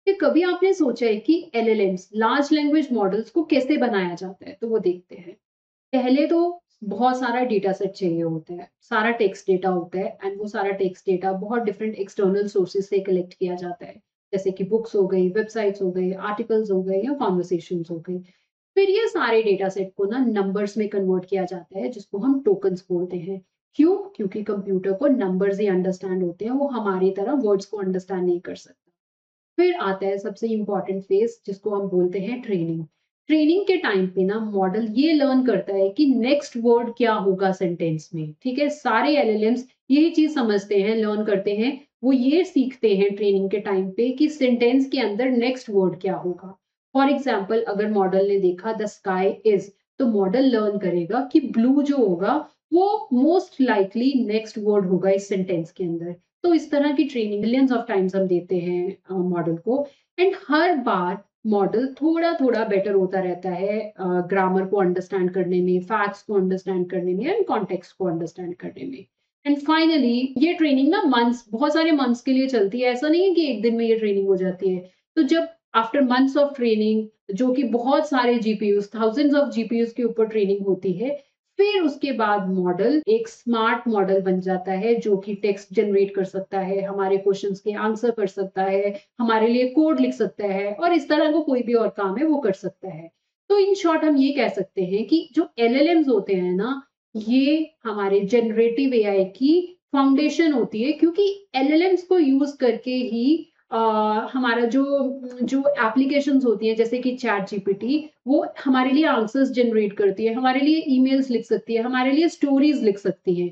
कि कभी आपने सोचा है कि एलएलएम्स लार्ज लैंग्वेज मॉडल्स को कैसे बनाया जाता है? तो वो देखते हैं। पहले तो बहुत सारा डेटा सेट चाहिए होता है, सारा टेक्स्ट डेटा होता है एंड वो सारा टेक्स्ट डेटा बहुत डिफरेंट एक्सटर्नल सोर्सेस से कलेक्ट किया जाता है। जैसे कि बुक्स हो गई, वेबसाइट्स हो गए, आर्टिकल्स हो गए या कन्वर्सेशंस हो गई। फिर ये सारे डेटा सेट को ना नंबर्स में कन्वर्ट किया जाता है जिसको हम टोकन्स बोलते हैं। क्यों? क्योंकि कंप्यूटर को नंबर्स ही अंडरस्टैंड होते हैं, वो हमारी तरह वर्ड्स को अंडरस्टैंड नहीं कर सकता। फिर आता है सबसे इम्पोर्टेंट फेज जिसको हम बोलते हैं ट्रेनिंग। ट्रेनिंग के टाइम पे ना मॉडल ये लर्न करता है कि नेक्स्ट वर्ड क्या होगा सेंटेंस में। ठीक है, सारे एलएलएम्स यही चीज समझते हैं, लर्न करते हैं। वो ये सीखते हैं ट्रेनिंग के टाइम पे कि सेंटेंस के अंदर नेक्स्ट वर्ड क्या होगा। फॉर एग्जाम्पल, अगर मॉडल ने देखा द स्काई इज, तो मॉडल लर्न करेगा कि ब्लू जो होगा वो मोस्ट लाइकली नेक्स्ट वर्ड होगा इस सेंटेंस के अंदर। तो इस तरह की ट्रेनिंग मिलियंस ऑफ टाइम्स हम देते हैं मॉडल को। एंड हर बार मॉडल थोड़ा थोड़ा बेटर होता रहता है ग्रामर को अंडरस्टैंड करने में, फैक्ट्स को अंडरस्टैंड करने में एंड कॉन्टेक्स्ट को अंडरस्टैंड करने में। एंड फाइनली ये ट्रेनिंग ना मंथ्स, बहुत सारे मंथ्स के लिए चलती है। ऐसा नहीं है कि एक दिन में ये ट्रेनिंग हो जाती है। तो जब आफ्टर मंथ्स ऑफ ट्रेनिंग, जो कि बहुत सारे जीपीयूज, थाउजेंड्स ऑफ जीपीयूज के ऊपर ट्रेनिंग होती है, फिर उसके बाद मॉडल एक स्मार्ट मॉडल बन जाता है जो कि टेक्स्ट जनरेट कर सकता है, हमारे क्वेश्चंस के आंसर कर सकता है, हमारे लिए कोड लिख सकता है और इस तरह का कोई भी और काम है वो कर सकता है। तो इन शॉर्ट हम ये कह सकते हैं कि जो एलएलएम्स होते हैं ना, ये हमारे जनरेटिव एआई की फाउंडेशन होती है, क्योंकि एलएलएम्स को यूज करके ही अ, हमारा जो जो एप्लीकेशंस होती हैं जैसे कि चैट जीपीटी, वो हमारे लिए आंसर्स जनरेट करती है, हमारे लिए ईमेल्स लिख सकती है, हमारे लिए स्टोरीज लिख सकती है।